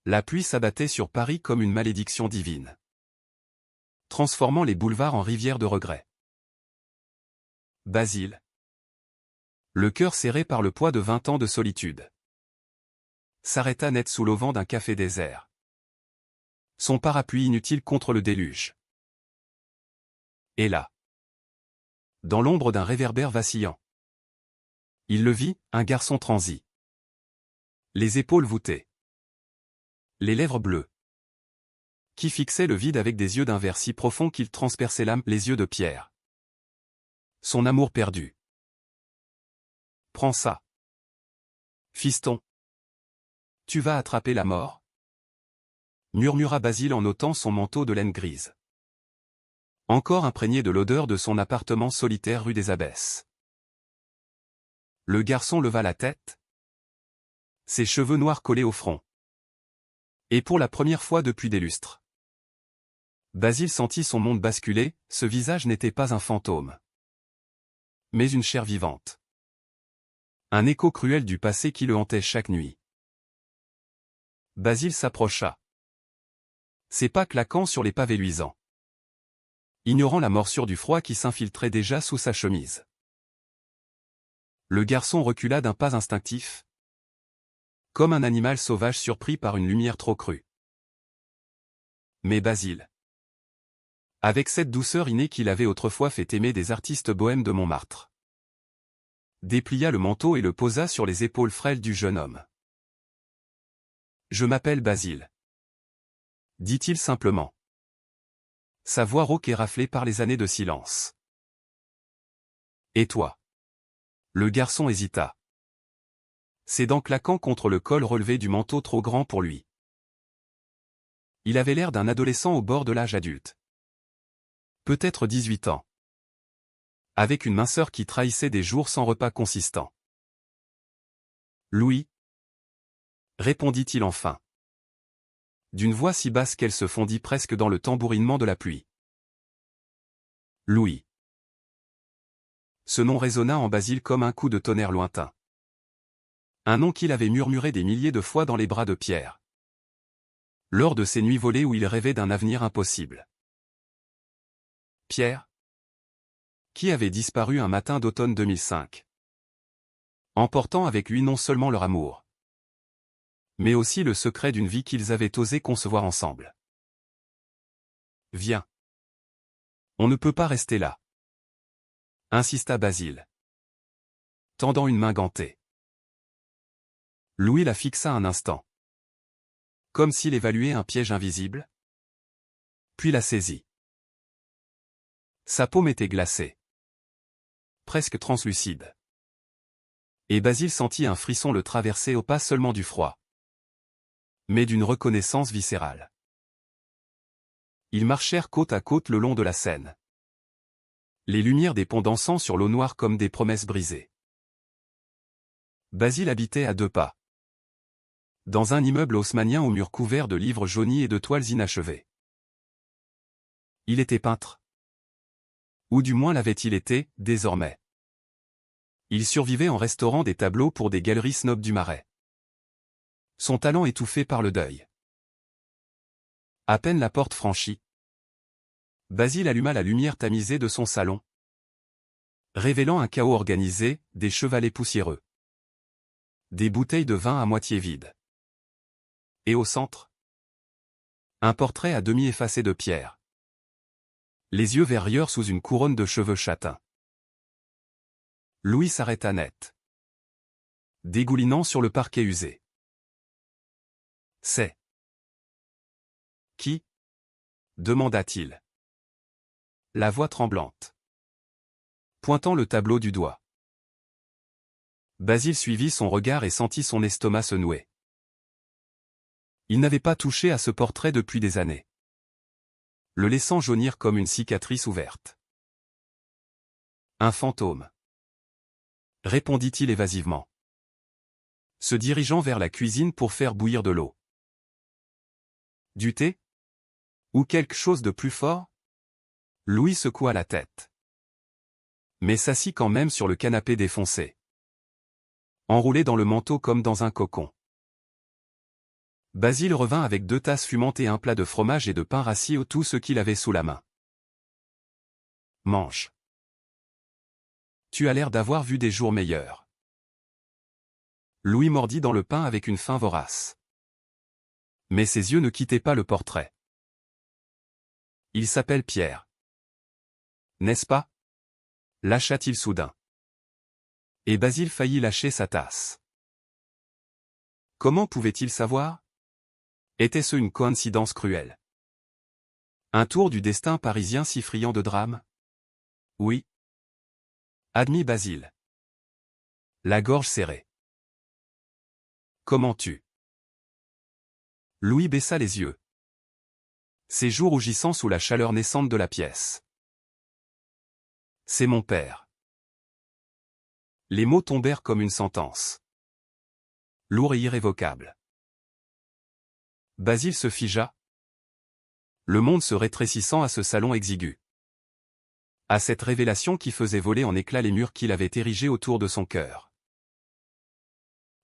La pluie s'abattait sur Paris comme une malédiction divine, transformant les boulevards en rivières de regrets. Basile. Le cœur serré par le poids de 20 ans de solitude, s'arrêta net sous l'auvent d'un café désert. Son parapluie inutile contre le déluge. Et là, dans l'ombre d'un réverbère vacillant, il le vit, un garçon transi. Les épaules voûtées, les lèvres bleues, qui fixait le vide avec des yeux d'un vert si profond qu'il transperçait l'âme, les yeux de pierre. Son amour perdu. Prends ça. Fiston. Tu vas attraper la mort? Murmura Basile en ôtant son manteau de laine grise, encore imprégné de l'odeur de son appartement solitaire rue des Abbesses. Le garçon leva la tête, ses cheveux noirs collés au front. Et pour la première fois depuis des lustres, Basile sentit son monde basculer. Ce visage n'était pas un fantôme, mais une chair vivante. Un écho cruel du passé qui le hantait chaque nuit. Basile s'approcha, ses pas claquant sur les pavés luisants, ignorant la morsure du froid qui s'infiltrait déjà sous sa chemise. Le garçon recula d'un pas instinctif, comme un animal sauvage surpris par une lumière trop crue. Mais Basile, avec cette douceur innée qu'il avait autrefois fait aimer des artistes bohèmes de Montmartre, déplia le manteau et le posa sur les épaules frêles du jeune homme. « Je m'appelle Basile, » dit-il simplement, sa voix rauque et raflée par les années de silence. « Et toi ?» Le garçon hésita, ses dents claquant contre le col relevé du manteau trop grand pour lui. Il avait l'air d'un adolescent au bord de l'âge adulte. Peut-être 18 ans. Avec une minceur qui trahissait des jours sans repas consistant. « Louis » répondit-il enfin, d'une voix si basse qu'elle se fondit presque dans le tambourinement de la pluie. « Louis » Ce nom résonna en Basile comme un coup de tonnerre lointain. Un nom qu'il avait murmuré des milliers de fois dans les bras de Pierre, lors de ces nuits volées où il rêvait d'un avenir impossible. Pierre, qui avait disparu un matin d'automne 2005, emportant avec lui non seulement leur amour, mais aussi le secret d'une vie qu'ils avaient osé concevoir ensemble. « Viens. On ne peut pas rester là, » insista Basile, tendant une main gantée. Louis la fixa un instant, comme s'il évaluait un piège invisible, puis la saisit. Sa paume était glacée, presque translucide. Et Basile sentit un frisson le traverser au pas seulement du froid, mais d'une reconnaissance viscérale. Ils marchèrent côte à côte le long de la Seine, les lumières des ponts dansant sur l'eau noire comme des promesses brisées. Basile habitait à 2 pas, dans un immeuble haussmannien aux murs couverts de livres jaunis et de toiles inachevées. Il était peintre. Ou du moins l'avait-il été, désormais. Il survivait en restaurant des tableaux pour des galeries snobs du Marais. Son talent étouffé par le deuil. À peine la porte franchie, Basile alluma la lumière tamisée de son salon, révélant un chaos organisé, des chevalets poussiéreux, des bouteilles de vin à moitié vides. Et au centre, un portrait à demi effacé de Pierre, les yeux verts rieurs sous une couronne de cheveux châtains. Louis s'arrêta net, dégoulinant sur le parquet usé. « C'est qui ?» demanda-t-il, la voix tremblante, pointant le tableau du doigt. Basile suivit son regard et sentit son estomac se nouer. Il n'avait pas touché à ce portrait depuis des années, le laissant jaunir comme une cicatrice ouverte. « Un fantôme, » répondit-il évasivement, se dirigeant vers la cuisine pour faire bouillir de l'eau. « Du thé? Ou quelque chose de plus fort ?» Louis secoua la tête, mais s'assit quand même sur le canapé défoncé, enroulé dans le manteau comme dans un cocon. Basile revint avec 2 tasses fumantes et un plat de fromage et de pain rassis ou tout ce qu'il avait sous la main. Mange. Tu as l'air d'avoir vu des jours meilleurs. Louis mordit dans le pain avec une faim vorace. Mais ses yeux ne quittaient pas le portrait. Il s'appelle Pierre. N'est-ce pas? Lâcha-t-il soudain. Et Basile faillit lâcher sa tasse. Comment pouvait-il savoir? Était-ce une coïncidence cruelle? Un tour du destin parisien si friand de drame? Oui. Admit Basile. La gorge serrée. Comment tu? Louis baissa les yeux. Ses joues rougissant sous la chaleur naissante de la pièce. C'est mon père. Les mots tombèrent comme une sentence. Lourd et irrévocable. Basile se figea. Le monde se rétrécissant à ce salon exigu. À cette révélation qui faisait voler en éclats les murs qu'il avait érigés autour de son cœur.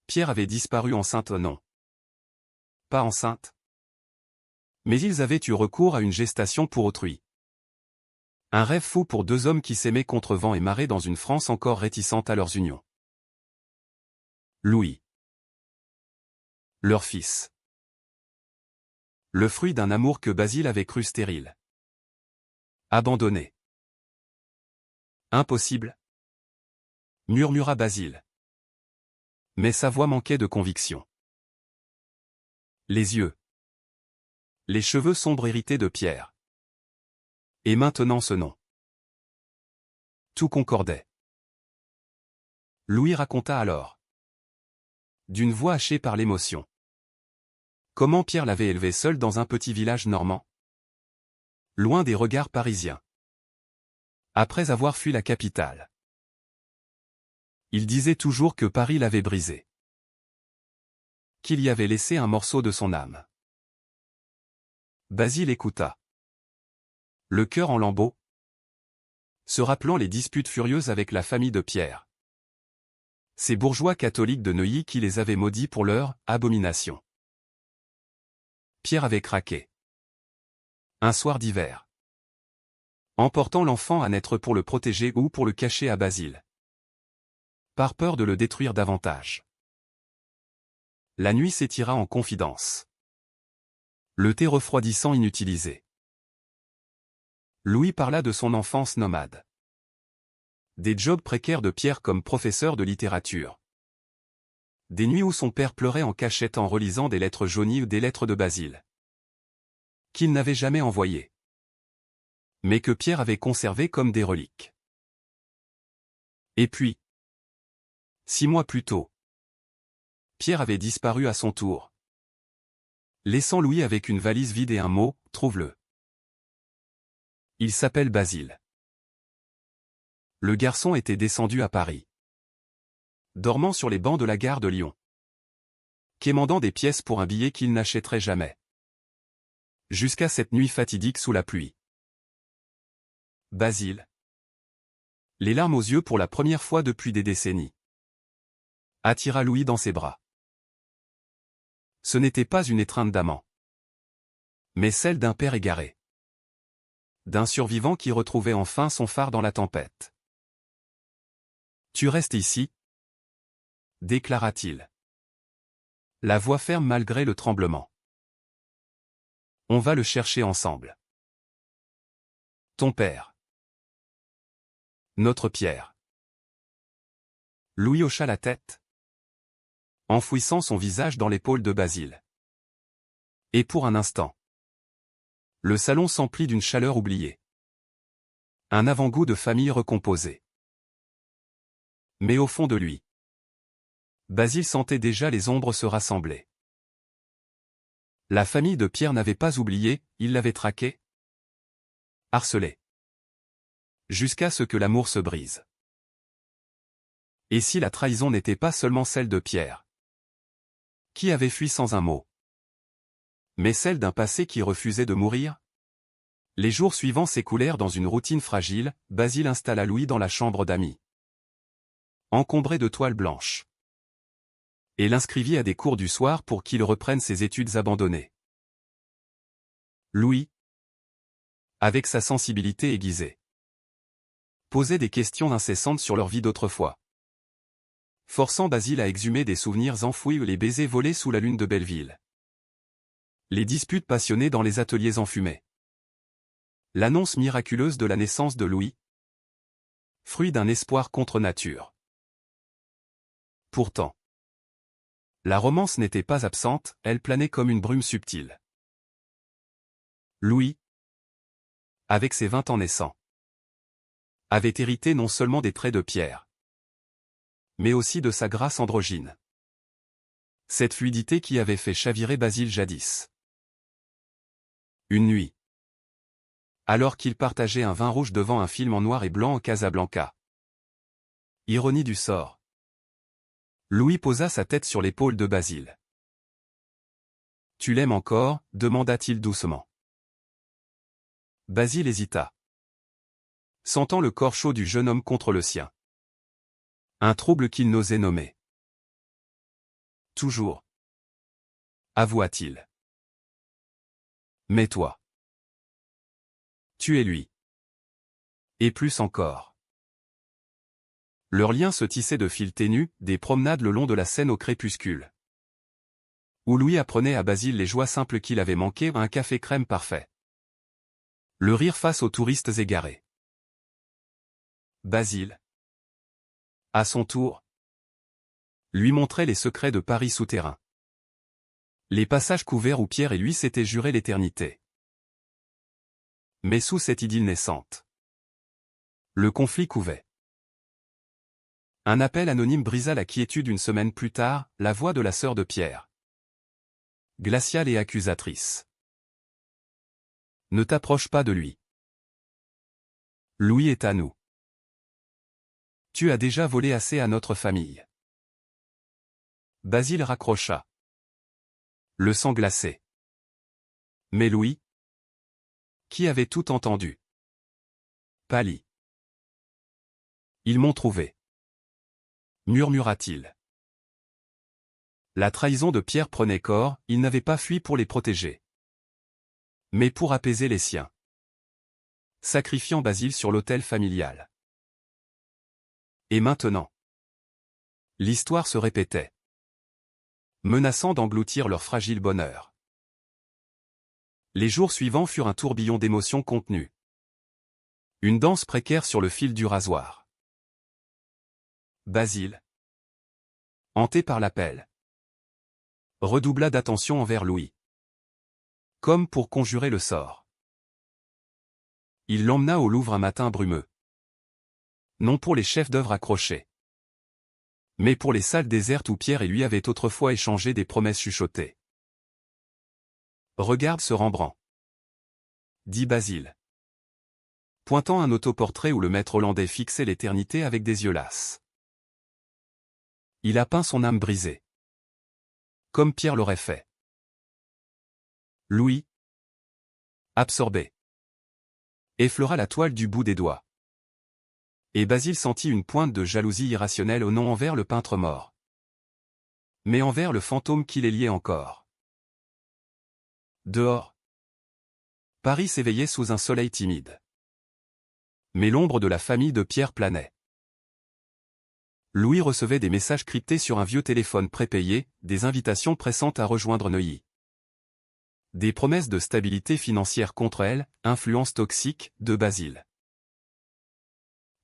Pierre avait disparu enceinte, non. Pas enceinte. Mais ils avaient eu recours à une gestation pour autrui. Un rêve fou pour 2 hommes qui s'aimaient contre vent et marée dans une France encore réticente à leurs unions. Louis. Leur fils. Le fruit d'un amour que Basile avait cru stérile. Abandonné. Impossible. Murmura Basile. Mais sa voix manquait de conviction. Les yeux. Les cheveux sombres hérités de Pierre. Et maintenant ce nom. Tout concordait. Louis raconta alors. D'une voix hachée par l'émotion. Comment Pierre l'avait élevé seul dans un petit village normand. Loin des regards parisiens. Après avoir fui la capitale. Il disait toujours que Paris l'avait brisé. Qu'il y avait laissé un morceau de son âme. Basile écouta. Le cœur en lambeaux. Se rappelant les disputes furieuses avec la famille de Pierre. Ces bourgeois catholiques de Neuilly qui les avaient maudits pour leur abomination. Pierre avait craqué. Un soir d'hiver. Emportant l'enfant à naître pour le protéger ou pour le cacher à Basile. Par peur de le détruire davantage. La nuit s'étira en confidence. Le thé refroidissant inutilisé. Louis parla de son enfance nomade. Des jobs précaires de Pierre comme professeur de littérature. Des nuits où son père pleurait en cachette en relisant des lettres jaunies ou des lettres de Basile. Qu'il n'avait jamais envoyées. Mais que Pierre avait conservées comme des reliques. Et puis, 6 mois plus tôt, Pierre avait disparu à son tour. Laissant Louis avec une valise vide et un mot, trouve-le. Il s'appelle Basile. Le garçon était descendu à Paris. Dormant sur les bancs de la gare de Lyon. Quémandant des pièces pour un billet qu'il n'achèterait jamais. Jusqu'à cette nuit fatidique sous la pluie. Basile. Les larmes aux yeux pour la première fois depuis des décennies. Attira Louis dans ses bras. Ce n'était pas une étreinte d'amant. Mais celle d'un père égaré. D'un survivant qui retrouvait enfin son phare dans la tempête. Tu restes ici? Déclara-t-il. La voix ferme malgré le tremblement. On va le chercher ensemble. Ton père. Notre Pierre. Louis hocha la tête. Enfouissant son visage dans l'épaule de Basile. Et pour un instant. Le salon s'emplit d'une chaleur oubliée. Un avant-goût de famille recomposée. Mais au fond de lui, Basile sentait déjà les ombres se rassembler. La famille de Pierre n'avait pas oublié, il l'avait traqué, harcelé. Jusqu'à ce que l'amour se brise. Et si la trahison n'était pas seulement celle de Pierre, qui avait fui sans un mot, mais celle d'un passé qui refusait de mourir? Les jours suivants s'écoulèrent dans une routine fragile, Basile installa Louis dans la chambre d'amis. Encombrée de toiles blanches. et l'inscrivit à des cours du soir pour qu'il reprenne ses études abandonnées. Louis, avec sa sensibilité aiguisée, posait des questions incessantes sur leur vie d'autrefois, forçant Basile à exhumer des souvenirs enfouis ou les baisers volés sous la lune de Belleville. Les disputes passionnées dans les ateliers enfumés. L'annonce miraculeuse de la naissance de Louis, fruit d'un espoir contre nature. Pourtant, la romance n'était pas absente, elle planait comme une brume subtile. Louis, avec ses 20 ans naissants, avait hérité non seulement des traits de Pierre, mais aussi de sa grâce androgyne. Cette fluidité qui avait fait chavirer Basile jadis. Une nuit, alors qu'il partageait un vin rouge devant un film en noir et blanc en Casablanca. Ironie du sort. Louis posa sa tête sur l'épaule de Basile. « Tu l'aimes encore » demanda-t-il doucement. Basile hésita, sentant le corps chaud du jeune homme contre le sien. Un trouble qu'il n'osait nommer. « Toujours. » avoua-t-il. « Mais toi. Tu es lui. Et plus encore. » Leur lien se tissait de fils ténus, des promenades le long de la Seine au crépuscule, où Louis apprenait à Basile les joies simples qu'il avait manquées, un café crème parfait. Le rire face aux touristes égarés. Basile, à son tour, lui montrait les secrets de Paris souterrain. Les passages couverts où Pierre et lui s'étaient juré l'éternité. Mais sous cette idylle naissante, le conflit couvait. Un appel anonyme brisa la quiétude une semaine plus tard, la voix de la sœur de Pierre. Glaciale et accusatrice. Ne t'approche pas de lui. Louis est à nous. Tu as déjà volé assez à notre famille. Basile raccrocha, le sang glacé. Mais Louis, qui avait tout entendu, pâlit. Ils m'ont trouvé, murmura-t-il. La trahison de Pierre prenait corps, il n'avait pas fui pour les protéger, mais pour apaiser les siens, sacrifiant Basile sur l'autel familial. Et maintenant, l'histoire se répétait, menaçant d'engloutir leur fragile bonheur. Les jours suivants furent un tourbillon d'émotions contenues. Une danse précaire sur le fil du rasoir. Basile, hanté par l'appel, redoubla d'attention envers Louis, comme pour conjurer le sort. Il l'emmena au Louvre un matin brumeux. Non pour les chefs-d'œuvre accrochés, mais pour les salles désertes où Pierre et lui avaient autrefois échangé des promesses chuchotées. Regarde ce Rembrandt, dit Basile, pointant un autoportrait où le maître hollandais fixait l'éternité avec des yeux lasses. Il a peint son âme brisée, comme Pierre l'aurait fait. Louis, absorbé, effleura la toile du bout des doigts. Et Basile sentit une pointe de jalousie irrationnelle non envers le peintre mort, mais envers le fantôme qui les liait encore. Dehors, Paris s'éveillait sous un soleil timide. Mais l'ombre de la famille de Pierre planait. Louis recevait des messages cryptés sur un vieux téléphone prépayé, des invitations pressantes à rejoindre Neuilly. Des promesses de stabilité financière contre elle, influence toxique, de Basile.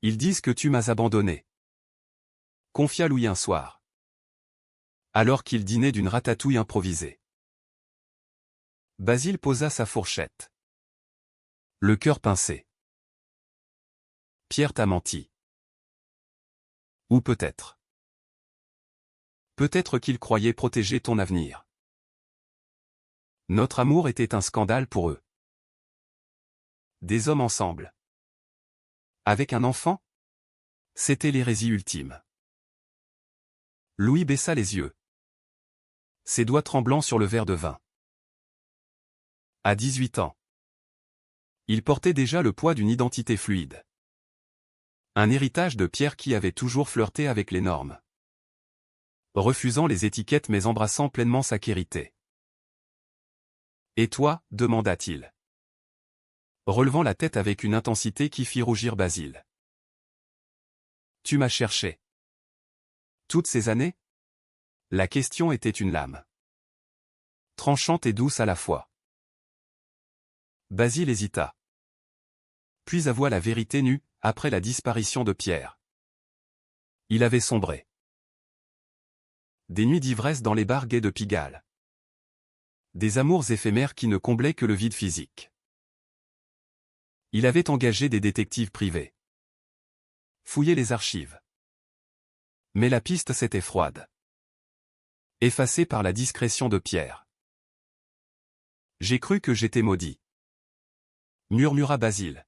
Ils disent que tu m'as abandonné, confia Louis un soir, alors qu'il dînait d'une ratatouille improvisée. Basile posa sa fourchette, le cœur pincé. Pierre t'a menti. Ou peut-être. Peut-être qu'il croyait protéger ton avenir. Notre amour était un scandale pour eux. Des hommes ensemble, avec un enfant? C'était l'hérésie ultime. Louis baissa les yeux, ses doigts tremblants sur le verre de vin. À 18 ans, il portait déjà le poids d'une identité fluide. Un héritage de Pierre qui avait toujours flirté avec les normes. refusant les étiquettes mais embrassant pleinement sa Kérité. « Et toi » demanda-t-il, relevant la tête avec une intensité qui fit rougir Basile. « Tu m'as cherché. Toutes ces années ?» La question était une lame. Tranchante et douce à la fois. Basile hésita. Puis avoua la vérité nue, après la disparition de Pierre. Il avait sombré. Des nuits d'ivresse dans les bars gays de Pigalle. Des amours éphémères qui ne comblaient que le vide physique. Il avait engagé des détectives privés. Fouillé les archives. Mais la piste s'était froide. Effacée par la discrétion de Pierre. J'ai cru que j'étais maudit. Murmura Basile.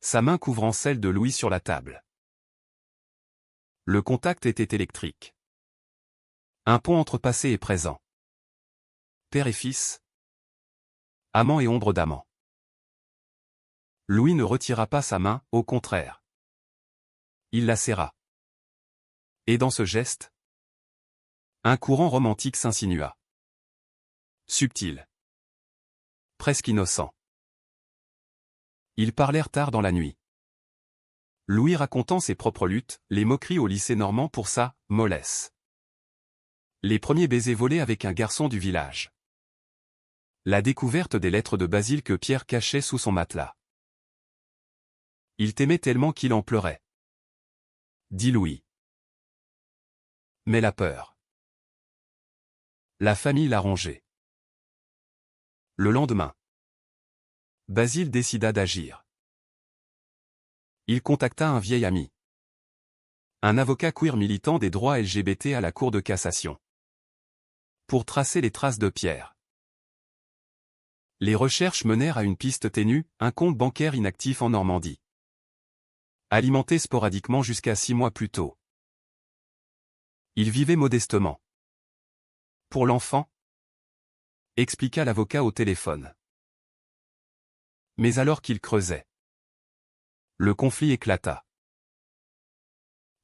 Sa main couvrant celle de Louis sur la table. Le contact était électrique. Un pont entre passé et présent. Père et fils. Amant et ombre d'amant. Louis ne retira pas sa main, au contraire. Il la serra. Et dans ce geste, un courant romantique s'insinua. Subtil. Presque innocent. Ils parlèrent tard dans la nuit. Louis racontant ses propres luttes, les moqueries au lycée normand pour sa « mollesse ». Les premiers baisers volés avec un garçon du village. La découverte des lettres de Basile que Pierre cachait sous son matelas. Il t'aimait tellement qu'il en pleurait. Dit Louis. Mais la peur. La famille l'a rongé. Le lendemain, Basile décida d'agir. Il contacta un vieil ami. Un avocat queer militant des droits LGBT à la Cour de cassation. Pour tracer les traces de Pierre. Les recherches menèrent à une piste ténue, un compte bancaire inactif en Normandie. Alimenté sporadiquement jusqu'à 6 mois plus tôt. Il vivait modestement. Pour l'enfant, expliqua l'avocat au téléphone. Mais alors qu'il creusait, le conflit éclata.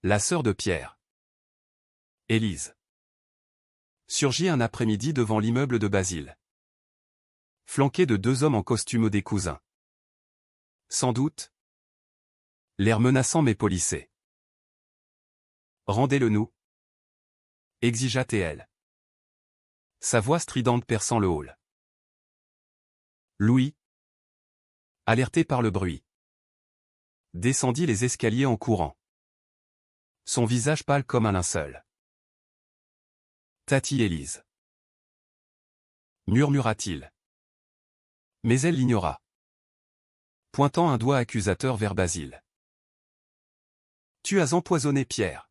La sœur de Pierre, Élise, surgit un après-midi devant l'immeuble de Basile. Flanquée de 2 hommes en costume des cousins. Sans doute, l'air menaçant mais polissé. Rendez-le-nous, exigea TL. Sa voix stridente perçant le hall. Louis, alerté par le bruit, descendit les escaliers en courant. Son visage pâle comme un linceul. Tati Élise, murmura-t-il. Mais elle l'ignora. Pointant un doigt accusateur vers Basile. Tu as empoisonné Pierre.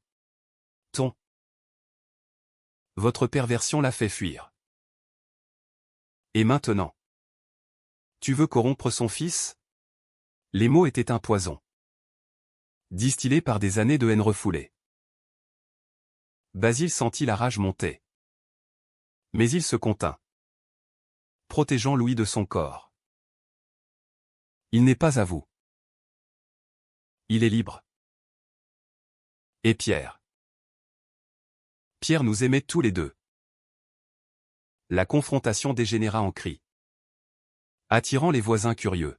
Votre perversion l'a fait fuir. Et maintenant, tu veux corrompre son fils? Les mots étaient un poison. Distillé par des années de haine refoulée. Basile sentit la rage monter. Mais il se contint. Protégeant Louis de son corps. Il n'est pas à vous. Il est libre. Et Pierre? Pierre nous aimait tous les deux. La confrontation dégénéra en cri. Attirant les voisins curieux.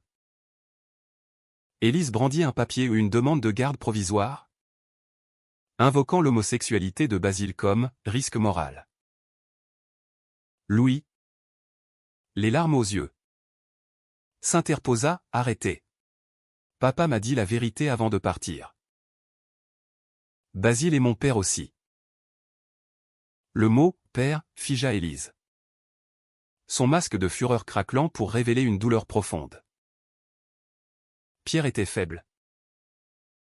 Élise brandit un papier ou une demande de garde provisoire, invoquant l'homosexualité de Basile comme risque moral. Louis, les larmes aux yeux, s'interposa, arrêtez. Papa m'a dit la vérité avant de partir. Basile est mon père aussi. Le mot « père » figea Élise. Son masque de fureur craquelant pour révéler une douleur profonde. Pierre était faible.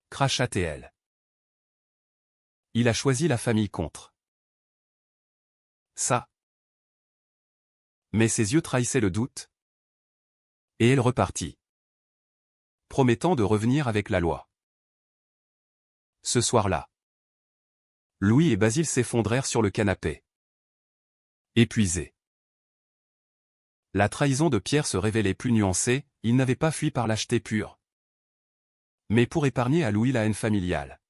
Cracha TL. Il a choisi la famille contre. Ça. Mais ses yeux trahissaient le doute. Et elle repartit. Promettant de revenir avec la loi. Ce soir-là, Louis et Basile s'effondrèrent sur le canapé. Épuisés. La trahison de Pierre se révélait plus nuancée, il n'avait pas fui par lâcheté pure. Mais pour épargner à Louis la haine familiale.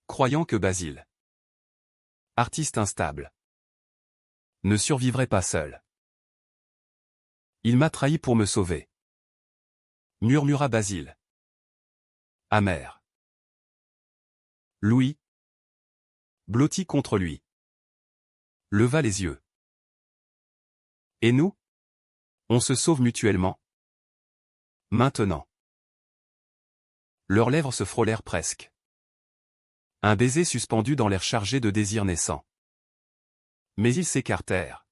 Croyant que Basile artiste instable, ne survivrait pas seul. Il m'a trahi pour me sauver, murmura Basile. Amer. Louis, blotti contre lui, leva les yeux. Et nous? On se sauve mutuellement. Maintenant. Leurs lèvres se frôlèrent presque. Un baiser suspendu dans l'air chargé de désirs naissants. Mais ils s'écartèrent,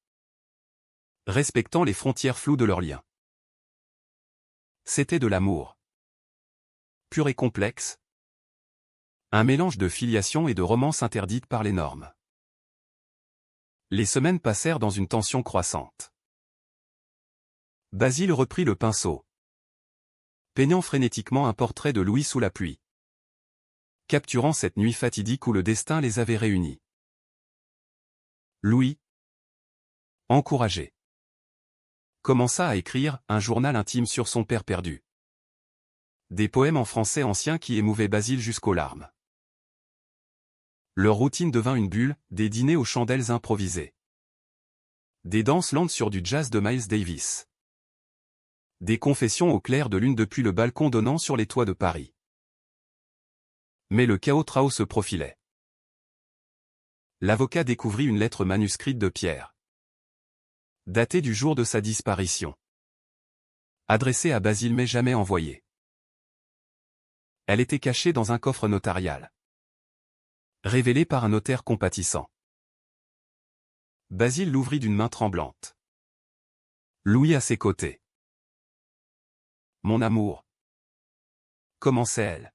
respectant les frontières floues de leur lien. C'était de l'amour. Pur et complexe. Un mélange de filiation et de romance interdite par les normes. Les semaines passèrent dans une tension croissante. Basile reprit le pinceau, peignant frénétiquement un portrait de Louis sous la pluie, capturant cette nuit fatidique où le destin les avait réunis. Louis, encouragé, commença à écrire un journal intime sur son père perdu. Des poèmes en français ancien qui émouvaient Basile jusqu'aux larmes. Leur routine devint une bulle, des dîners aux chandelles improvisées. Des danses lentes sur du jazz de Miles Davis. Des confessions au clair de lune depuis le balcon donnant sur les toits de Paris. Mais le chaos trao se profilait. L'avocat découvrit une lettre manuscrite de Pierre, datée du jour de sa disparition, adressée à Basile mais jamais envoyée. Elle était cachée dans un coffre notarial, révélée par un notaire compatissant. Basile l'ouvrit d'une main tremblante. Louis à ses côtés. Mon amour, commençait-elle.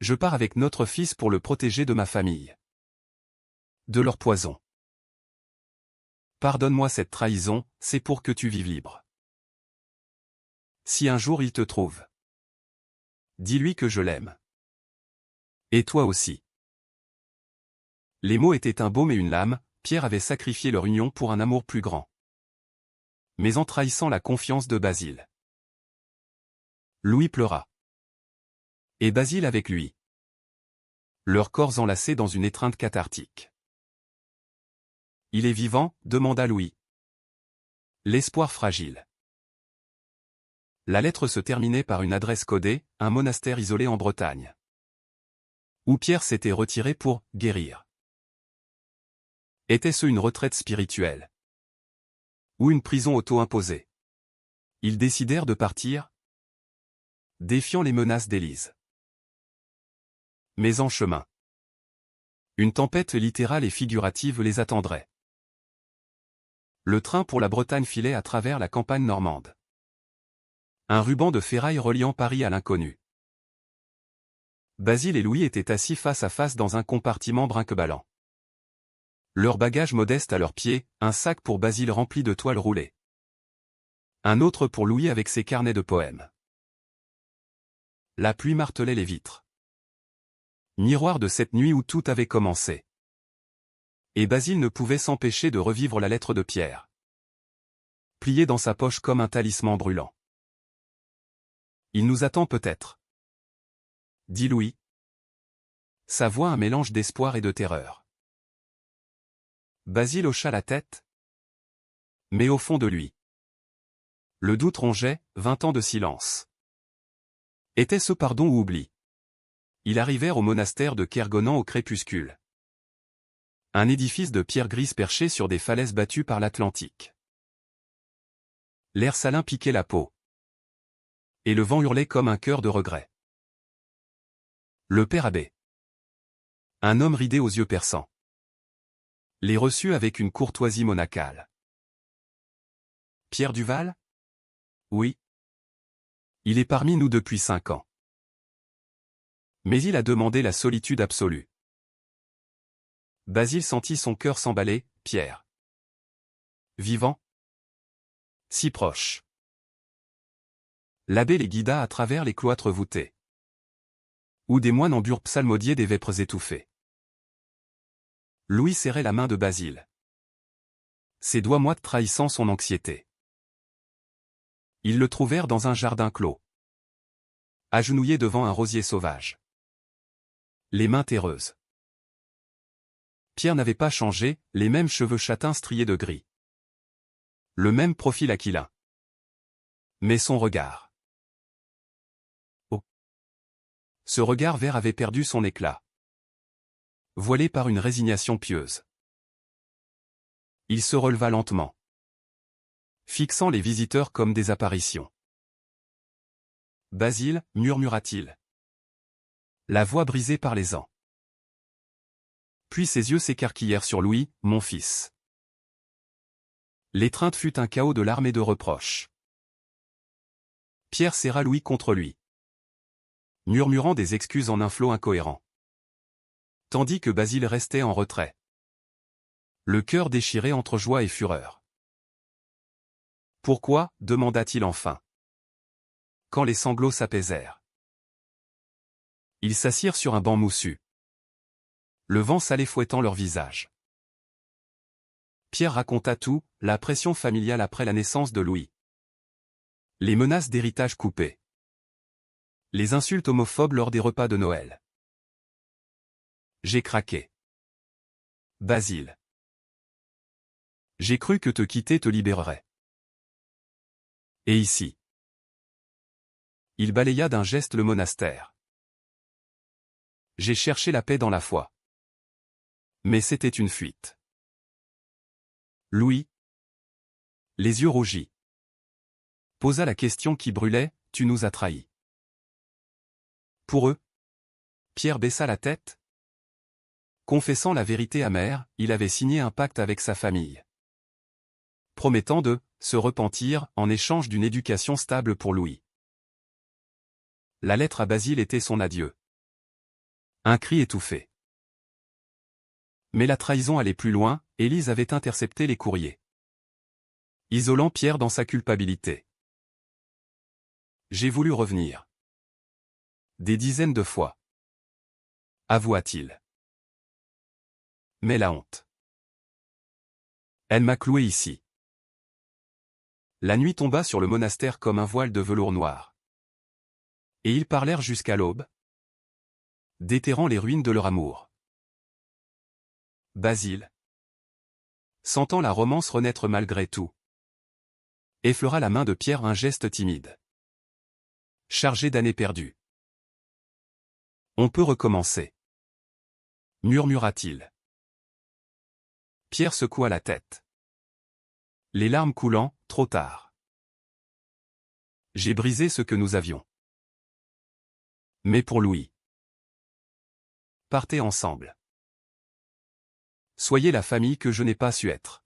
Je pars avec notre fils pour le protéger de ma famille, de leur poison. Pardonne-moi cette trahison, c'est pour que tu vives libre. Si un jour il te trouve, dis-lui que je l'aime. Et toi aussi. Les mots étaient un baume et une lame, Pierre avait sacrifié leur union pour un amour plus grand. Mais en trahissant la confiance de Basile. Louis pleura. Et Basile avec lui. Leurs corps enlacés dans une étreinte cathartique. Il est vivant, demanda Louis. L'espoir fragile. La lettre se terminait par une adresse codée, un monastère isolé en Bretagne, où Pierre s'était retiré pour guérir. Était-ce une retraite spirituelle? Ou une prison auto-imposée? Ils décidèrent de partir, défiant les menaces d'Élise. Mais en chemin, une tempête littérale et figurative les attendrait. Le train pour la Bretagne filait à travers la campagne normande. Un ruban de ferraille reliant Paris à l'inconnu. Basile et Louis étaient assis face à face dans un compartiment brinque-ballant. Leur bagage modeste à leurs pieds, un sac pour Basile rempli de toiles roulées. Un autre pour Louis avec ses carnets de poèmes. La pluie martelait les vitres. Miroir de cette nuit où tout avait commencé. Et Basile ne pouvait s'empêcher de revivre la lettre de Pierre, pliée dans sa poche comme un talisman brûlant. Il nous attend peut-être, dit Louis. Sa voix un mélange d'espoir et de terreur. Basile hocha la tête. Mais au fond de lui, le doute rongeait, 20 ans de silence. Était-ce pardon ou oubli? Ils arrivèrent au monastère de Kergonan au crépuscule. Un édifice de pierre grise perché sur des falaises battues par l'Atlantique. L'air salin piquait la peau. Et le vent hurlait comme un cœur de regret. Le père abbé. Un homme ridé aux yeux perçants. Les reçut avec une courtoisie monacale. Pierre Duval? Oui. Il est parmi nous depuis 5 ans. Mais il a demandé la solitude absolue. Basile sentit son cœur s'emballer, Pierre. Vivant? Si proche. L'abbé les guida à travers les cloîtres voûtés, où des moines emburent psalmodier des vêpres étouffées. Louis serrait la main de Basile, ses doigts moites trahissant son anxiété. Ils le trouvèrent dans un jardin clos, agenouillé devant un rosier sauvage, les mains terreuses. Pierre n'avait pas changé, les mêmes cheveux châtains striés de gris. Le même profil aquilin. Mais son regard. Oh. Ce regard vert avait perdu son éclat. Voilé par une résignation pieuse. Il se releva lentement, fixant les visiteurs comme des apparitions. « Basile » murmura-t-il. La voix brisée par les ans. Puis ses yeux s'écarquillèrent sur Louis, « Mon fils. » L'étreinte fut un chaos de larmes et de reproches. Pierre serra Louis contre lui, murmurant des excuses en un flot incohérent. Tandis que Basile restait en retrait, le cœur déchiré entre joie et fureur. « Pourquoi » demanda-t-il enfin, quand les sanglots s'apaisèrent. Ils s'assirent sur un banc moussu, le vent salé fouettant leurs visages. Pierre raconta tout, la pression familiale après la naissance de Louis. Les menaces d'héritage coupé. Les insultes homophobes lors des repas de Noël. J'ai craqué. Basile. J'ai cru que te quitter te libérerait. Et ici. Il balaya d'un geste le monastère. J'ai cherché la paix dans la foi. Mais c'était une fuite. Louis, les yeux rougis, posa la question qui brûlait, « Tu nous as trahis. » Pour eux, Pierre baissa la tête. Confessant la vérité amère, il avait signé un pacte avec sa famille, promettant de se repentir en échange d'une éducation stable pour Louis. La lettre à Basile était son adieu. Un cri étouffé. Mais la trahison allait plus loin, Élise avait intercepté les courriers, isolant Pierre dans sa culpabilité. J'ai voulu revenir. Des dizaines de fois. Avoua-t-il. Mais la honte. Elle m'a cloué ici. La nuit tomba sur le monastère comme un voile de velours noir. Et ils parlèrent jusqu'à l'aube, déterrant les ruines de leur amour. Basile, sentant la romance renaître malgré tout, effleura la main de Pierre, un geste timide, chargé d'années perdues. On peut recommencer, murmura-t-il. Pierre secoua la tête, les larmes coulant, trop tard. J'ai brisé ce que nous avions. Mais pour Louis. Partez ensemble. Soyez la famille que je n'ai pas su être.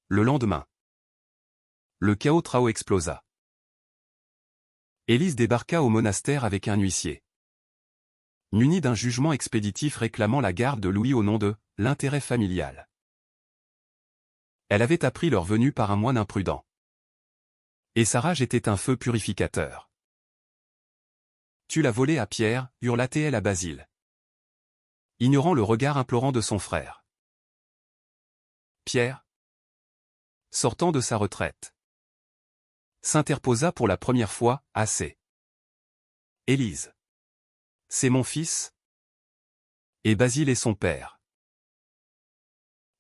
Le lendemain, le chaos Trao explosa. Élise débarqua au monastère avec un huissier, muni d'un jugement expéditif réclamant la garde de Louis au nom de l'intérêt familial. Elle avait appris leur venue par un moine imprudent. Et sa rage était un feu purificateur. Tu l'as volé à Pierre, hurla-t-elle à Basile, ignorant le regard implorant de son frère. Pierre, sortant de sa retraite, s'interposa pour la première fois, assez. Élise. C'est mon fils. Et Basile est son père.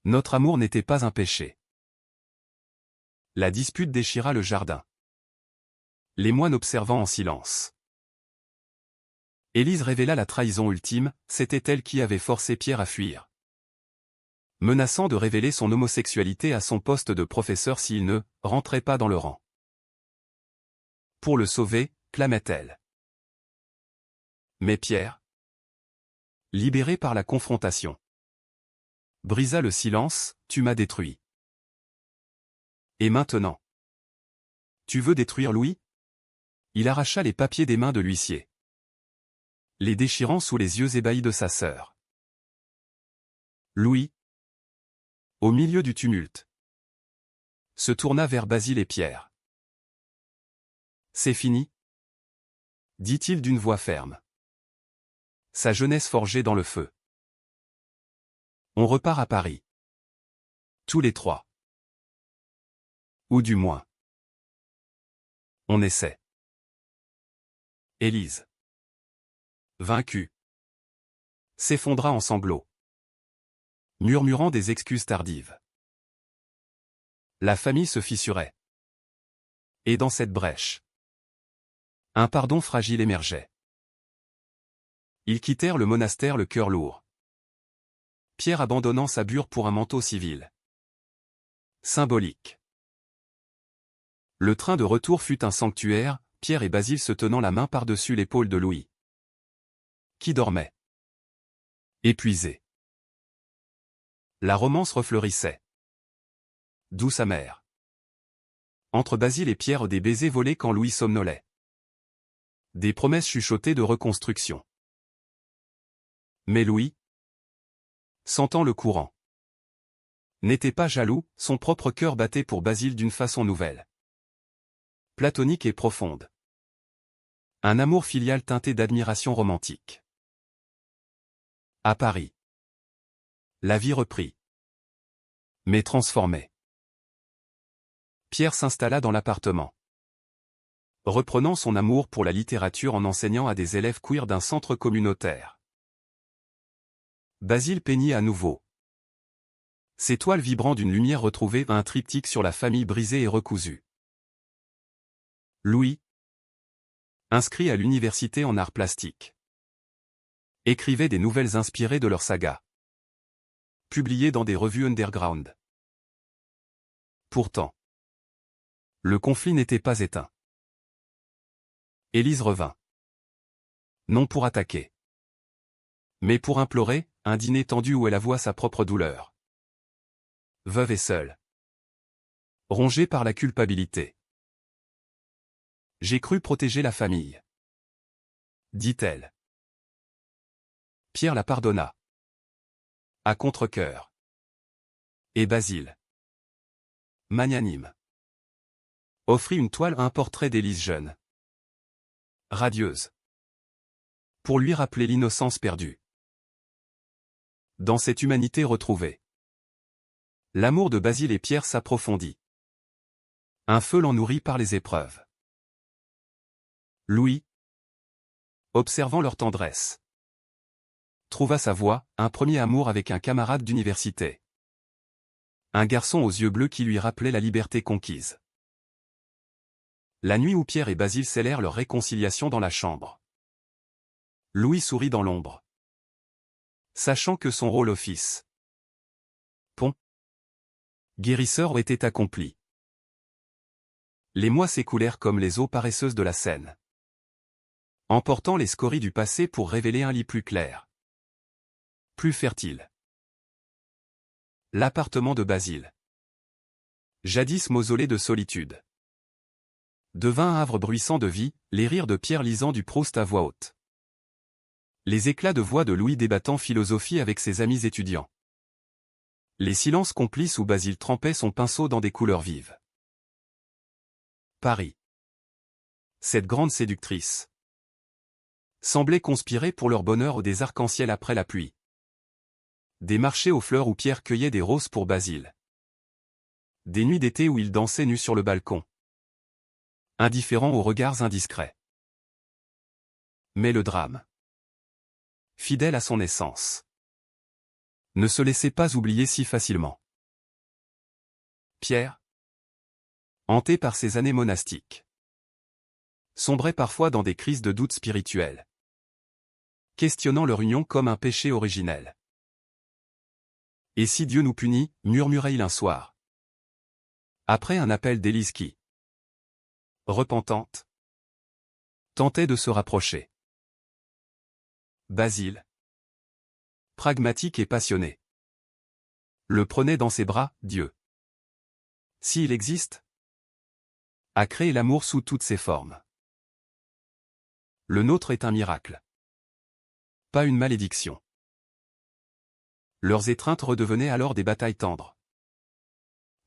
Notre amour n'était pas un péché. La dispute déchira le jardin, les moines observant en silence. Élise révéla la trahison ultime, c'était elle qui avait forcé Pierre à fuir, menaçant de révéler son homosexualité à son poste de professeur s'il ne rentrait pas dans le rang. Pour le sauver, clamait-elle. Mais Pierre, libéré par la confrontation, brisa le silence, tu m'as détruit. Et maintenant? Tu veux détruire Louis? Il arracha les papiers des mains de l'huissier, les déchirant sous les yeux ébahis de sa sœur. Louis, au milieu du tumulte, se tourna vers Basile et Pierre. C'est fini? Dit-il d'une voix ferme. Sa jeunesse forgée dans le feu. On repart à Paris. Tous les trois. Ou du moins. On essaie. Élise, vaincue, s'effondra en sanglots. murmurant des excuses tardives. La famille se fissurait. Et dans cette brèche, un pardon fragile émergeait. Ils quittèrent le monastère le cœur lourd. Pierre abandonnant sa bure pour un manteau civil. Symbolique. Le train de retour fut un sanctuaire, Pierre et Basile se tenant la main par-dessus l'épaule de Louis, qui dormait. Épuisé. La romance refleurissait. Douce amère. Entre Basile et Pierre des baisers volés quand Louis somnolait. Des promesses chuchotées de reconstruction. Mais Louis, sentant le courant, n'était pas jaloux, son propre cœur battait pour Basile d'une façon nouvelle. Platonique et profonde. Un amour filial teinté d'admiration romantique. À Paris. La vie reprit. Mais transformée. Pierre s'installa dans l'appartement. Reprenant son amour pour la littérature en enseignant à des élèves queer d'un centre communautaire. Basile peignit à nouveau. Ses toiles vibrant d'une lumière retrouvée, un triptyque sur la famille brisée et recousue. Louis, inscrit à l'université en arts plastiques, écrivait des nouvelles inspirées de leur saga, publiées dans des revues underground. Pourtant, le conflit n'était pas éteint. Élise revint. Non pour attaquer, mais pour implorer, un dîner tendu où elle avoua sa propre douleur. Veuve et seule. Rongée par la culpabilité. J'ai cru protéger la famille, dit-elle. Pierre la pardonna. À contre-cœur. Et Basile, magnanime, offrit une toile à un portrait d'Élise jeune, radieuse, pour lui rappeler l'innocence perdue. Dans cette humanité retrouvée, l'amour de Basile et Pierre s'approfondit. Un feu l'en nourrit par les épreuves. Louis, observant leur tendresse, trouva sa voie, un premier amour avec un camarade d'université. Un garçon aux yeux bleus qui lui rappelait la liberté conquise. La nuit où Pierre et Basile scellèrent leur réconciliation dans la chambre. Louis sourit dans l'ombre, sachant que son rôle office pont guérisseur était accompli. Les mois s'écoulèrent comme les eaux paresseuses de la Seine, emportant les scories du passé pour révéler un lit plus clair, plus fertile. L'appartement de Basile, jadis mausolée de solitude, devint un havre bruissant de vie, les rires de Pierre lisant du Proust à voix haute. Les éclats de voix de Louis débattant philosophie avec ses amis étudiants. Les silences complices où Basile trempait son pinceau dans des couleurs vives. Paris. Cette grande séductrice semblait conspirer pour leur bonheur au des arcs-en-ciel après la pluie. Des marchés aux fleurs où Pierre cueillait des roses pour Basile. Des nuits d'été où il dansait nu sur le balcon, indifférent aux regards indiscrets. Mais le drame, fidèle à son essence, ne se laissait pas oublier si facilement. Pierre, hanté par ses années monastiques, sombrait parfois dans des crises de doute spirituel, questionnant leur union comme un péché originel. Et si Dieu nous punit, murmurait-il un soir, après un appel d'Élise qui, repentante, tentait de se rapprocher. Basile, pragmatique et passionné, le prenait dans ses bras, Dieu, s'il existe, a créé l'amour sous toutes ses formes. Le nôtre est un miracle, pas une malédiction. Leurs étreintes redevenaient alors des batailles tendres.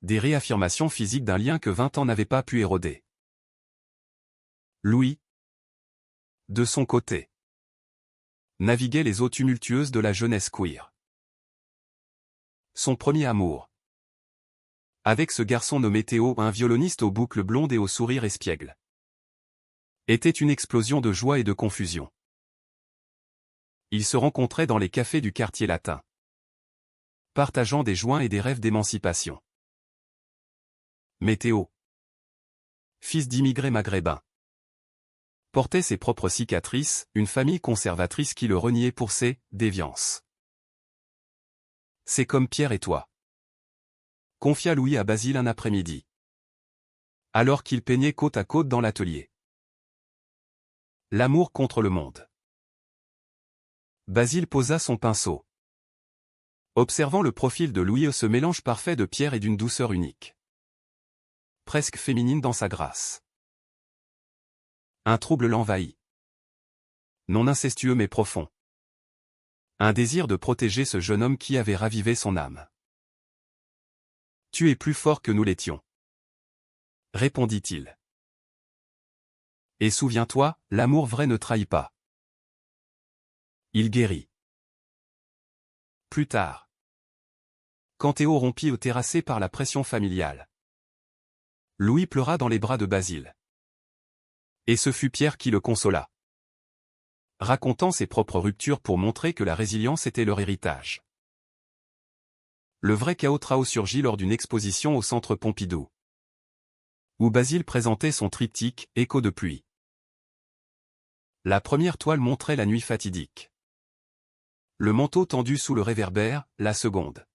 Des réaffirmations physiques d'un lien que 20 ans n'avaient pas pu éroder. Louis, de son côté, naviguait les eaux tumultueuses de la jeunesse queer. Son premier amour, avec ce garçon nommé Théo, un violoniste aux boucles blondes et au sourire espiègle, était une explosion de joie et de confusion. Ils se rencontraient dans les cafés du quartier latin, partageant des joints et des rêves d'émancipation. Mais Théo, fils d'immigrés maghrébins, portait ses propres cicatrices, une famille conservatrice qui le reniait pour ses déviances. C'est comme Pierre et toi, confia Louis à Basile un après-midi, alors qu'il peignait côte à côte dans l'atelier. L'amour contre le monde. Basile posa son pinceau, observant le profil de Louis, ce mélange parfait de pierre et d'une douceur unique, presque féminine dans sa grâce. Un trouble l'envahit. Non incestueux mais profond. Un désir de protéger ce jeune homme qui avait ravivé son âme. « Tu es plus fort que nous l'étions, » répondit-il. Et souviens-toi, l'amour vrai ne trahit pas. Il guérit. Plus tard, quand Théo rompit terrassé par la pression familiale, Louis pleura dans les bras de Basile. Et ce fut Pierre qui le consola, racontant ses propres ruptures pour montrer que la résilience était leur héritage. Le vrai chaos Trao surgit lors d'une exposition au Centre Pompidou, où Basile présentait son triptyque « Écho de pluie ». La première toile montrait la nuit fatidique. Le manteau tendu sous le réverbère, la seconde.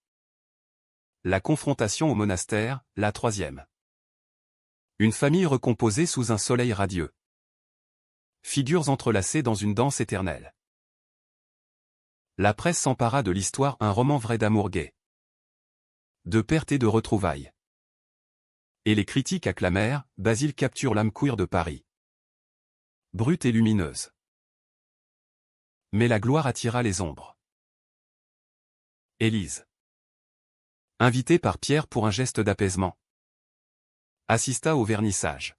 La confrontation au monastère, la troisième. Une famille recomposée sous un soleil radieux. Figures entrelacées dans une danse éternelle. La presse s'empara de l'histoire, un roman vrai d'amour gai, de perte et de retrouvailles. Et les critiques acclamèrent, Basile capture l'âme queer de Paris. Brute et lumineuse. Mais la gloire attira les ombres. Élise, invitée par Pierre pour un geste d'apaisement, assista au vernissage.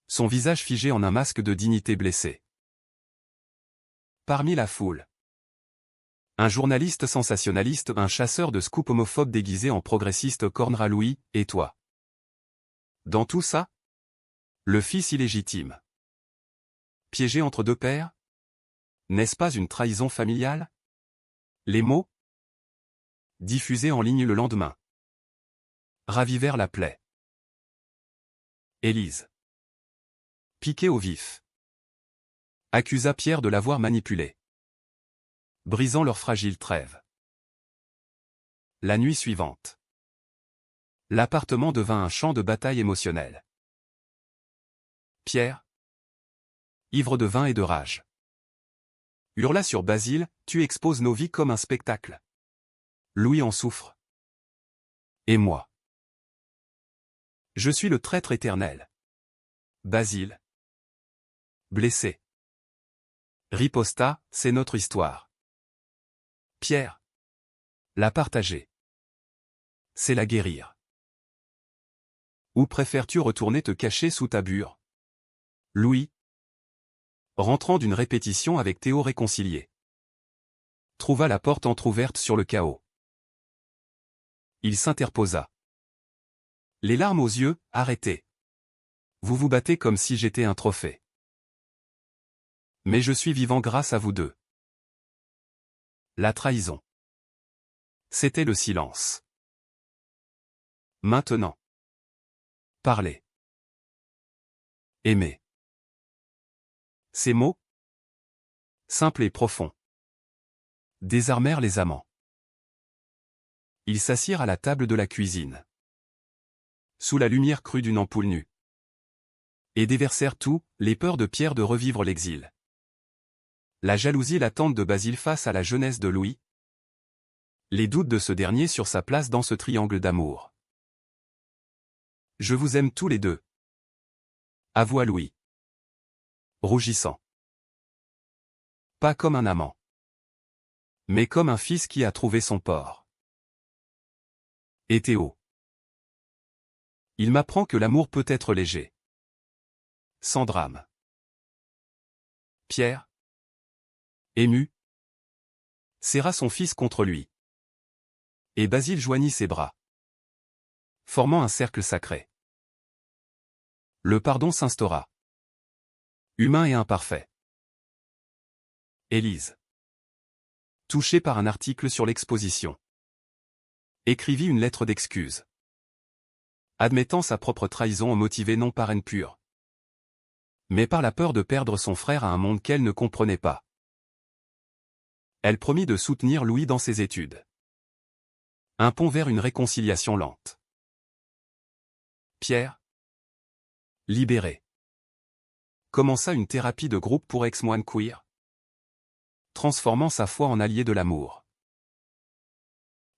Son visage figé en un masque de dignité blessée. Parmi la foule, un journaliste sensationnaliste, un chasseur de scoop homophobe déguisé en progressiste cornera Louis, et toi. Dans tout ça, le fils illégitime. Piégé entre deux pères? N'est-ce pas une trahison familiale? Les mots, diffusés en ligne le lendemain, ravivèrent la plaie. Élise, piquée au vif, accusa Pierre de l'avoir manipulée, brisant leur fragile trêve. La nuit suivante, l'appartement devint un champ de bataille émotionnelle. Pierre, ivre de vin et de rage, hurla sur Basile, « Tu exposes nos vies comme un spectacle. Louis en souffre. Et moi, je suis le traître éternel. » Basile, blessé, riposta, « C'est notre histoire. » Pierre, la partager, c'est la guérir. Ou préfères-tu retourner te cacher sous ta bure? Louis, rentrant d'une répétition avec Théo réconcilié, trouva la porte entr'ouverte sur le chaos. Il s'interposa. Les larmes aux yeux, « Arrêtez. Vous vous battez comme si j'étais un trophée. Mais je suis vivant grâce à vous deux. » La trahison. C'était le silence. Maintenant. Parler. Aimer. Ces mots, simples et profonds, désarmèrent les amants. Ils s'assirent à la table de la cuisine, sous la lumière crue d'une ampoule nue, et déversèrent tout, les peurs de Pierre de revivre l'exil, la jalousie et l'attente de Basile face à la jeunesse de Louis, les doutes de ce dernier sur sa place dans ce triangle d'amour. « Je vous aime tous les deux, » avoua Louis, rougissant. Pas comme un amant, mais comme un fils qui a trouvé son port. Et Théo. Il m'apprend que l'amour peut être léger, sans drame. Pierre, ému, serra son fils contre lui. Et Basile joignit ses bras, formant un cercle sacré. Le pardon s'instaura. Humain et imparfait. Élise, touchée par un article sur l'exposition, écrivit une lettre d'excuse, admettant sa propre trahison motivée non par haine pure, mais par la peur de perdre son frère à un monde qu'elle ne comprenait pas. Elle promit de soutenir Louis dans ses études. Un pont vers une réconciliation lente. Pierre, libéré, commença une thérapie de groupe pour ex-moines queer, transformant sa foi en allié de l'amour.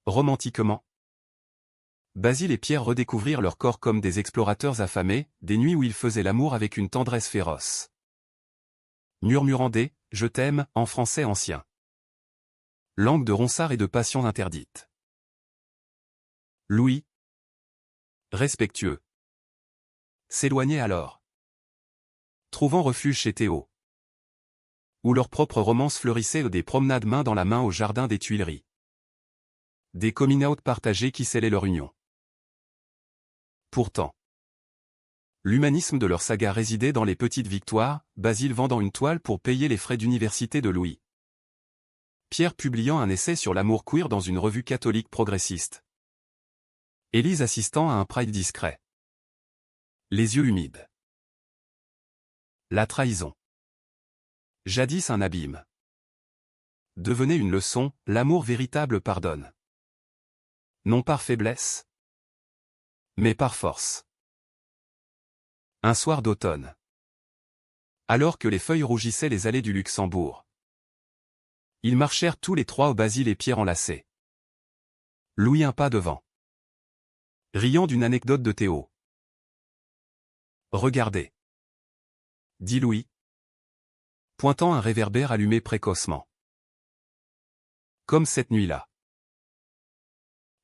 Romantiquement, Basile et Pierre redécouvrirent leur corps comme des explorateurs affamés, des nuits où ils faisaient l'amour avec une tendresse féroce, murmurant des « je t'aime » en français ancien. Langue de ronsard et de passion interdite. Louis, respectueux, s'éloignait alors, trouvant refuge chez Théo, où leur propre romance fleurissait des promenades main dans la main au jardin des Tuileries. Des coming-out partagés qui scellaient leur union. Pourtant, l'humanisme de leur saga résidait dans les petites victoires, Basile vendant une toile pour payer les frais d'université de Louis. Pierre publiant un essai sur l'amour queer dans une revue catholique progressiste. Élise assistant à un pride discret. Les yeux humides. La trahison. Jadis un abîme. Devenait une leçon, l'amour véritable pardonne. Non par faiblesse, mais par force. Un soir d'automne. Alors que les feuilles rougissaient les allées du Luxembourg. Ils marchèrent tous les trois au Basile et Pierre enlacés. Louis un pas devant. Riant d'une anecdote de Théo. Regardez, dit Louis, pointant un réverbère allumé précocement. Comme cette nuit-là.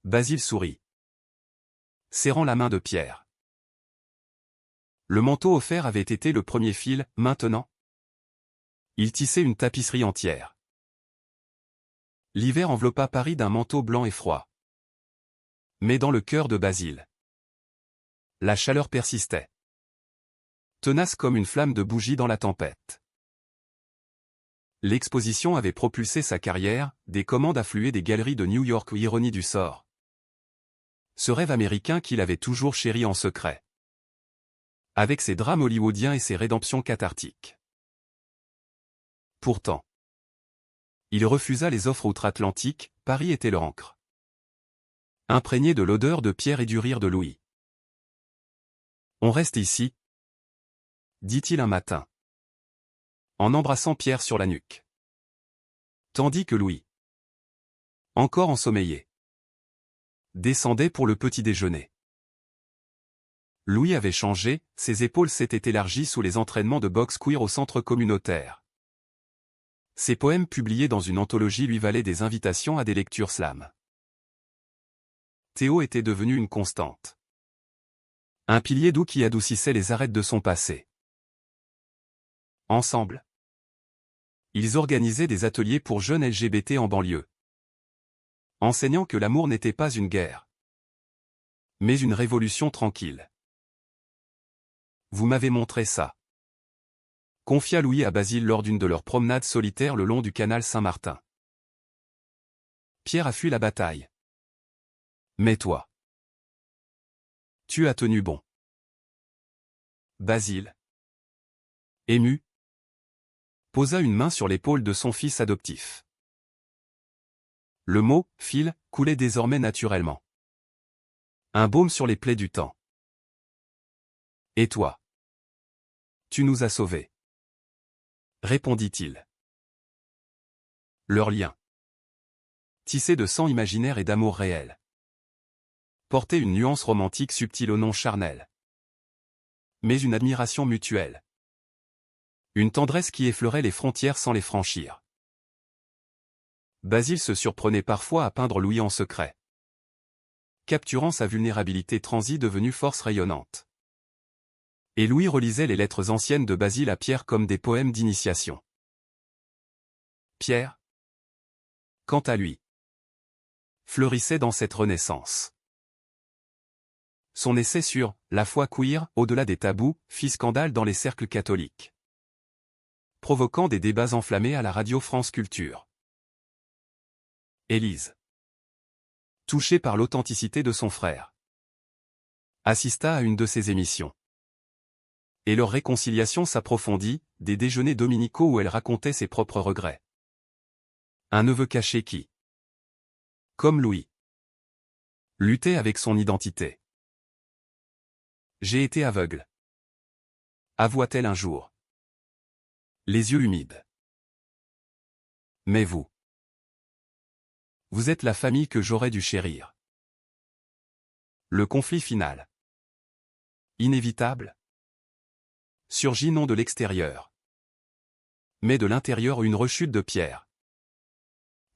Basile sourit, serrant la main de Pierre. Le manteau offert avait été le premier fil, maintenant. Il tissait une tapisserie entière. L'hiver enveloppa Paris d'un manteau blanc et froid. Mais dans le cœur de Basile, la chaleur persistait. Tenace comme une flamme de bougie dans la tempête. L'exposition avait propulsé sa carrière, des commandes affluaient des galeries de New York ou ironie du sort. Ce rêve américain qu'il avait toujours chéri en secret. Avec ses drames hollywoodiens et ses rédemptions cathartiques. Pourtant, il refusa les offres outre-Atlantique, Paris était leur ancre. Imprégné de l'odeur de Pierre et du rire de Louis. On reste ici, dit-il un matin, en embrassant Pierre sur la nuque. Tandis que Louis, encore ensommeillé, descendait pour le petit déjeuner. Louis avait changé, ses épaules s'étaient élargies sous les entraînements de boxe queer au centre communautaire. Ses poèmes publiés dans une anthologie lui valaient des invitations à des lectures slam. Théo était devenu une constante. Un pilier doux qui adoucissait les arêtes de son passé. Ensemble, ils organisaient des ateliers pour jeunes LGBT en banlieue, enseignant que l'amour n'était pas une guerre, mais une révolution tranquille. Vous m'avez montré ça, confia Louis à Basile lors d'une de leurs promenades solitaires le long du canal Saint-Martin. Pierre a fui la bataille. Mais toi, tu as tenu bon. Basile, ému, posa une main sur l'épaule de son fils adoptif. Le mot « fil » coulait désormais naturellement. Un baume sur les plaies du temps. Et toi, tu nous as sauvés, répondit-il. Leur lien, tissé de sang imaginaire et d'amour réel, portait une nuance romantique subtile au nom charnel. Mais une admiration mutuelle. Une tendresse qui effleurait les frontières sans les franchir. Basile se surprenait parfois à peindre Louis en secret, capturant sa vulnérabilité transie devenue force rayonnante. Et Louis relisait les lettres anciennes de Basile à Pierre comme des poèmes d'initiation. Pierre, quant à lui, fleurissait dans cette renaissance. Son essai sur « La foi queer, au-delà des tabous » fit scandale dans les cercles catholiques, provoquant des débats enflammés à la radio France Culture. Élise, touché par l'authenticité de son frère, assista à une de ses émissions. Et leur réconciliation s'approfondit, des déjeuners dominicaux où elle racontait ses propres regrets. Un neveu caché qui, comme Louis, luttait avec son identité. J'ai été aveugle, avoua-t-elle un jour, les yeux humides. Mais vous êtes la famille que j'aurais dû chérir. Le conflit final, inévitable, surgit non de l'extérieur, mais de l'intérieur, une rechute de Pierre,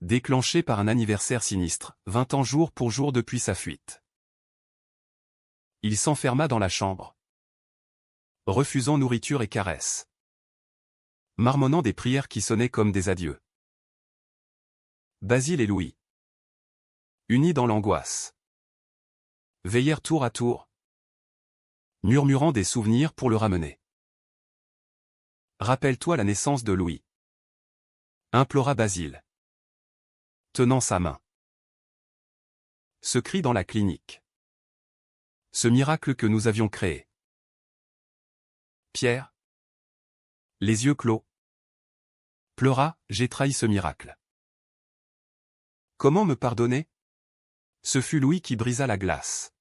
déclenchée par un anniversaire sinistre, 20 ans jour pour jour depuis sa fuite. Il s'enferma dans la chambre, refusant nourriture et caresses, marmonnant des prières qui sonnaient comme des adieux. Basile et Louis, unis dans l'angoisse, veillèrent tour à tour, murmurant des souvenirs pour le ramener. Rappelle-toi la naissance de Louis, implora Basile, tenant sa main. Ce cri dans la clinique. Ce miracle que nous avions créé. Pierre, les yeux clos, pleura, j'ai trahi ce miracle. Comment me pardonner? Ce fut Louis qui brisa la glace,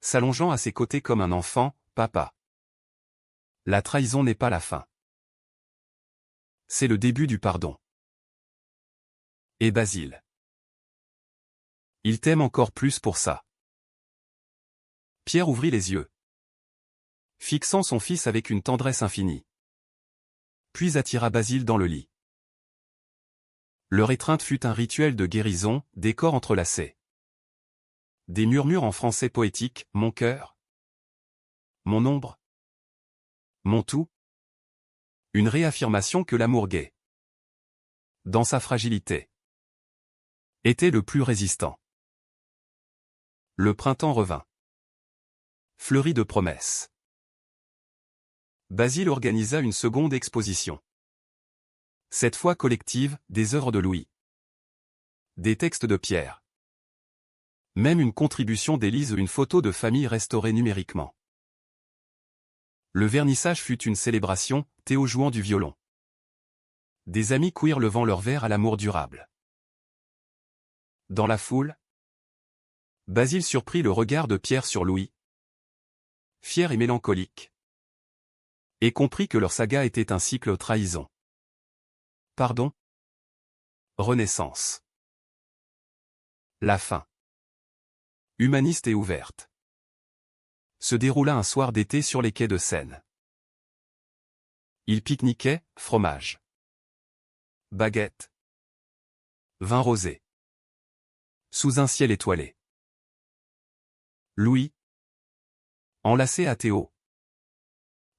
s'allongeant à ses côtés comme un enfant, papa. La trahison n'est pas la fin. C'est le début du pardon. Et Basile, il t'aime encore plus pour ça. Pierre ouvrit les yeux, fixant son fils avec une tendresse infinie. Puis attira Basile dans le lit. Leur étreinte fut un rituel de guérison, des corps entrelacés. Des murmures en français poétique, mon cœur, mon ombre, mon tout. Une réaffirmation que l'amour gai, dans sa fragilité, était le plus résistant. Le printemps revint, fleuri de promesses. Basile organisa une seconde exposition. Cette fois collective, des œuvres de Louis, des textes de Pierre. Même une contribution d'Élise, une photo de famille restaurée numériquement. Le vernissage fut une célébration, Théo jouant du violon. Des amis queer levant leur verre à l'amour durable. Dans la foule, Basile surprit le regard de Pierre sur Louis, fier et mélancolique, et comprit que leur saga était un cycle trahison. Pardon. Renaissance. La fin, humaniste et ouverte, se déroula un soir d'été sur les quais de Seine. Ils pique-niquaient, fromage, baguette, vin rosé, sous un ciel étoilé. Louis, enlacé à Théo,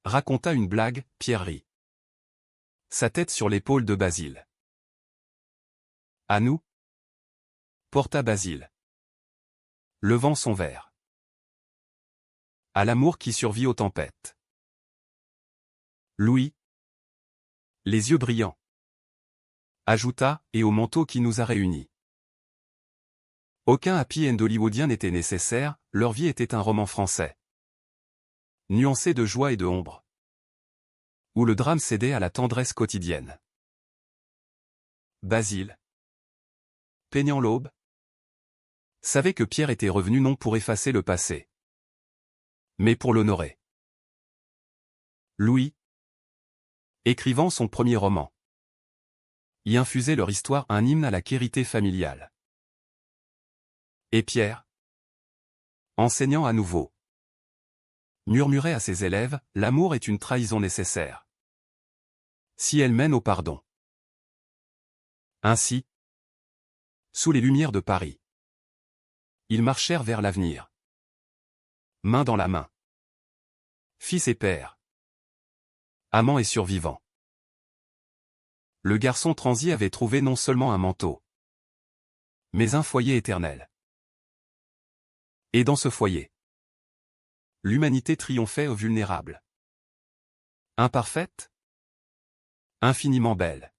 raconta une blague, Pierre rit. Sa tête sur l'épaule de Basile. À nous? Porta Basile, levant son verre. À l'amour qui survit aux tempêtes. Louis, les yeux brillants, ajouta, et au manteau qui nous a réunis. Aucun happy end hollywoodien n'était nécessaire, leur vie était un roman français, nuancé de joie et de ombre, où le drame cédait à la tendresse quotidienne. Basile, peignant l'aube, savait que Pierre était revenu non pour effacer le passé, mais pour l'honorer. Louis, écrivant son premier roman, y infusait leur histoire, un hymne à la quérité familiale. Et Pierre, enseignant à nouveau, murmurait à ses élèves, l'amour est une trahison nécessaire, si elle mène au pardon. Ainsi, sous les lumières de Paris, ils marchèrent vers l'avenir, main dans la main, fils et père, amant et survivant. Le garçon transi avait trouvé non seulement un manteau, mais un foyer éternel. Et dans ce foyer, l'humanité triomphait aux vulnérables. Imparfaite, infiniment belle.